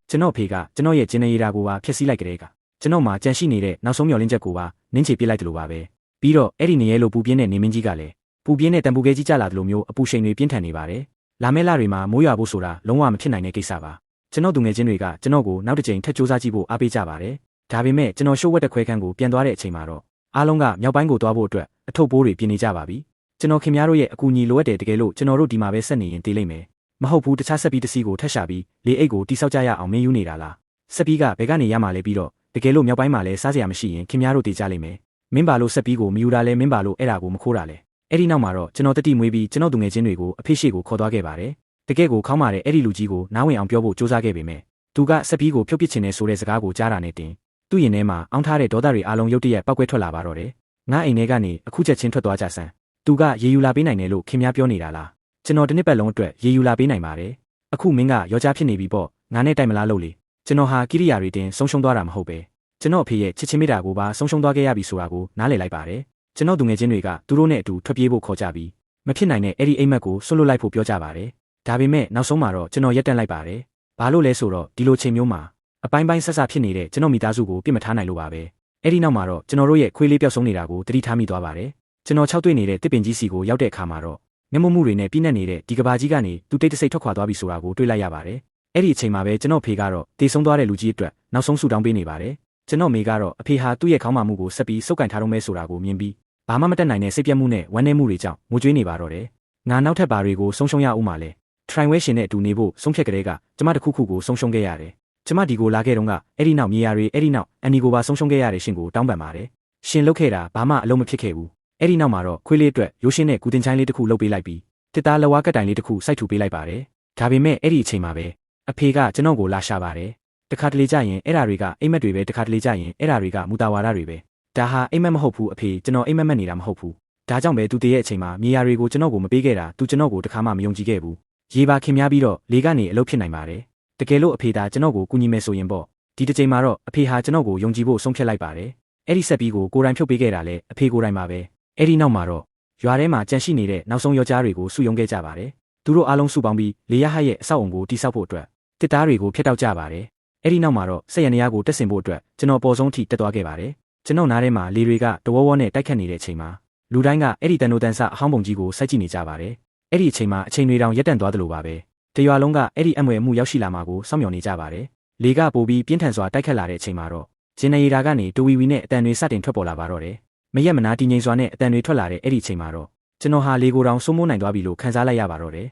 ကျွန်တော်ဖေကကျွန်တော်ရဲ့ဂျင်နေရာကိုပါဖျက်ဆီးလိုက်ကြတဲ့ကကျွန်တော်မှာကြန့်ရှိနေတဲ့နောက်ဆုံးမျှော်လင့်ချက်ကိုပါနင်းချေပြစ်လိုက်တယ်လို့ပါပဲပြီးတော့အဲ့ဒီနေရဲလိုပူပြင်းတဲ့နေမင်းကြီးကလည်းပူပြင်းတဲ့တံပူခဲကြီးကြလာတယ်လို့မျိုးအပူရှိန်တွေပြင်းထန်နေပါတယ်လာမဲလာတွေမှာမိုးရွာဖို့ဆိုတာလုံးဝမဖြစ်နိုင်တဲ့ကိစ္စပါကျွန်တော်သူငယ်ချင်းတွေကကျွန်တော်ကိုနောက်တစ်ကြိမ်ထပ်စူးစမ်းကြည့်ဖို့အားပေးကြပါတယ်ဒါပေမဲ့ကျွန်တော်ရှိုးဝက်တဲ့ခွဲခန်းကိုပြန်သွားတဲ့အချိန်မှာတော့အားလုံးကမြောက်ပိုင်းကိုသွားဖို့အတွက်အထုပ်ပိုးတွေပြင်နေကြပါပြီကျွန်တော်ခင်ဗျားတို့ရဲ့အကူအညီလိုအပ်တယ်တကယ်လို့ကျွန်တော်တို့ဒီမှာပဲဆက်နေရင်တေးလိမ့်မယ်မဟုတ်ဘူးတခြားဆက်ပြီးတစီကိုထက်ရှာပြီးလေအိတ်ကိုတိဆောက်ကြရအောင်မင်းယူနေတာလားဆက်ပြီးကဘယ်ကနေရမှာလဲပြီးတော့တကယ်လို့မြောက်ပိုင်းမှာလဲစားစရာမရှိရင်ခင်ဗျားတို့တေးကြလိမ့်မယ်မင်းပါလို့ဆက်ပြီးကိုမယူတာလဲမင်းပါလို့အဲ့ဒါကိုမခိုးတာလဲအဲ့ဒီနောက်မှာတော့ကျွန်တော်တတိမွေးပြီးကျွန်တော်သူငယ်ချင်းတွေကိုအဖေရှိကိုခေါ်သွားခဲ့ပါတယ်တကယ်ကိုခေါင်းမာတဲ့အဲ့ဒီလူကြီးကိုနားဝင်အောင်ပြောဖို့စူးစမ်းခဲ့ပေမဲ့သူကဆက်ပြီးကိုဖြုတ်ပစ်ချင်တယ်ဆိုတဲ့စကားကိုကြားတာနဲ့တင်သူ့ရင်ထဲမှာအောင်းထားတဲ့ဒေါသတွေအလုံးရုတ်တရက်ပောက်ကွဲထွက်လာပါတော့တယ်ငါအိမ်ထဲကနေအခုချက်ချင်းထွက်သွားကြစမ်းသူကရေယူလာပေးနိုင်တယ်လို့ခင်ဗျားပြောနေတာလားကျွန်တော်တစ်နှစ်ပတ်လုံးအတွက်ရေယူလာပေးနိုင်ပါတယ်အခုမင်းကယောက်ျားဖြစ်နေပြီပေါ့ငါနဲ့တိုက်မလားလို့လေကျွန်တော်ဟာကိရိယာတွေတင်ဆုံးရှုံးသွားတာမဟုတ်ပဲကျွန်တော်အဖေရဲ့ချစ်ချင်းမေတ္တာကိုပါဆုံးရှုံးသွားခဲ့ရပြီဆိုတာကိုနားလည်လိုက်ပါတယ်ကျွန်တော်သူငယ်ချင်းတွေကသူတို့နဲ့အတူထွက်ပြေးဖို့ခေါ်ကြပြီးမဖြစ်နိုင်တဲ့အဲ့ဒီအိမ်မက်ကိုဆွတ်လွတ်လိုက်ဖို့ပြောကြပါတယ်ဒါပေမဲ့နောက်ဆုံးမှာတော့ကျွန်တော်ရက်တန့်လိုက်ပါတယ်ဘာလို့လဲဆိုတော့ဒီလိုချိန်မျိုးမှာအပိုင်းပိုင်းဆက်ဆက်ဖြစ်နေတဲ့ကျွန်တော်မိသားစုကိုပြစ်မထားနိုင်လို့ပါပဲအဲ့ဒီနောက်မှာတော့ကျွန်တော်တို့ရဲ့ခွေးလေးပျောက်ဆုံးနေတာကိုသတိထားမိသွားပါတယ်ကျွန်တော်၆တွေ့နေတဲ့တစ်ပင်ကြီးစီကိုရောက်တဲ့အခါမှာတော့မျက်မှောက်မှုတွေနဲ့ပြည့်နှက်နေတဲ့ဒီကဘာကြီးကနေသူတိတ်တဆိတ်ထွက်ခွာသွားပြီဆိုတာကိုတွေ့လိုက်ရပါတယ်အဲ့ဒီအချိန်မှာပဲကျွန်တော်ဖေကတော့တေဆုံးသွားတဲ့လူကြီးအတွက်နောက်ဆုံးဆူတောင်းပေးနေပါတယ်ကျွန်တော်မေကတော့အဖေဟာသူ့ရဲ့ခေါင်းမာမှုကိုဆက်ပြီးစုပ်ကန်ထားတော့မဲဆိုတာကိုမြင်ပြီးဘာမှမတတ်နိုင်တဲ့စိတ်ပြတ်မှုနဲ့ဝမ်းနည်းမှုတွေကြောင့်ငိုကြွေးနေပါတော့တယ်ငါနောက်ထပ်ဘာတွေကိုဆုံးရှုံးရဦးမှာလဲထရိုင်ဝဲရှင်နဲ့အတူနေဖို့ဆုံးဖြတ်ကြတဲ့ကကျမတခုခုကိုဆုံးရှုံးခဲ့ရတယ်ကျမဒီကိုလာခဲ့တော့ကအဲ့ဒီနောက်မြေယာတွေအဲ့ဒီနောက်အန်နီကိုပါဆုံးရှုံးခဲ့ရတဲ့ရှင်ကိုတောင်းပန်ပါတယ်ရှင်လုပ်ခဲ့တာဘာမှအလုံးမဖြစ်ခဲ့ဘူးအဲ့ဒီနောက်မှာတော့ခွေးလေးအတွက်ရိုးရှင်းတဲ့ဂူတင်ချိုင်းလေးတစ်ခုလုပ်ပေးလိုက်ပြီးတစ်သားလက်ဝါးကတ်တိုင်လေးတစ်ခုစိုက်ထူပေးလိုက်ပါတယ်ဒါပေမဲ့အဲ့ဒီအချိန်မှာပဲအဖေကကျွန်တော်ကိုလာရှာပါတယ်တခါတလေကြာရင်အဲ့ဓာတွေကအိမ်မက်တွေပဲတခါတလေကြာရင်အဲ့ဓာတွေကမူတာဝါဒတွေပဲဒါဟာအိမ်မက်မဟုတ်ဘူးအဖေကျွန်တော်အိမ်မက်နေတာမဟုတ်ဘူးဒါကြောင့်ပဲသူတည်းရဲ့အချိန်မှာမြေယာတွေကိုကျွန်တော်ကိုမပေးခဲ့တာသူကျွန်တော်ကိုတခါမှမယုံကြည်ခဲ့ဘူးရေပါခင်များပြီးတော့လေကနေအလုပ်ဖြစ်နိုင်ပါတယ်တကယ်လို့အဖေသာကျွန်တော်ကိုကူညီမယ်ဆိုရင်ပေါ့ဒီတစ်ချိန်မှာတော့အဖေဟာကျွန်တော်ကိုယုံကြည်ဖို့ဆုံးဖြတ်လိုက်ပါတယ်အဲ့ဒီဆက်ပြီးကိုတိုင်ဖြုတ်ပေးခဲ့တာလဲအဖေကိုတိုင်ပါပဲအဲ့ဒီနောက်မှာတော့ရွာထဲမှာကြန့်ရှိနေတဲ့နောက်ဆုံးယောက်ျားတွေကိုစုယုံခဲ့ကြပါတယ်သူတို့အားလုံးစုပေါင်းပြီးလေရဟရဲ့အဆောက်အုံကိုတိစောက်ဖို့အတွက်တစ်သားတွေကိုဖျက်တောက်ကြပါတယ်အဲ့ဒီနောက်မှာတော့ဆက်ရနေရကိုတက်ဆင်ဖို့အတွက်ကျွန်တော်ပေါ်ဆုံးထိတက်သွားခဲ့ပါတယ်ကျွန်တော်နားထဲမှာလေတွေကတဝေါဝေါနဲ့တိုက်ခတ်နေတဲ့အချိန်မှာလူတိုင်းကအဲ့ဒီတန်နိုတန်ဆအဟောင်းပုံကြီးကိုစိုက်ကြည့်နေကြပါတယ်အဲ့ဒီအချိန်မှာအချိန်တွေတောင်ရက်တန့်သွားသလိုပါပဲတရွာလုံးကအဲ့ဒီအမွေအမှုရောက်ရှိလာမှာကိုစောင့်မျှော်နေကြပါတယ်လေကပိုပြီးပြင်းထန်စွာတိုက်ခတ်လာတဲ့အချိန်မှာတော့ဂျင်နေရာကနေတူဝီဝီနဲ့အတန်တွေစတင်ထွက်ပေါ်လာပါတော့တယ်မရက်မနာတည်ငြိမ်စွာနဲ့အတန်တွေထွက်လာတဲ့အဲ့ဒီအချိန်မှာတော့ကျွန်တော်ဟာလေကိုတောင်စိုးမိုးနိုင်သွားပြီလို့ခံစားလိုက်ရပါတော့တယ်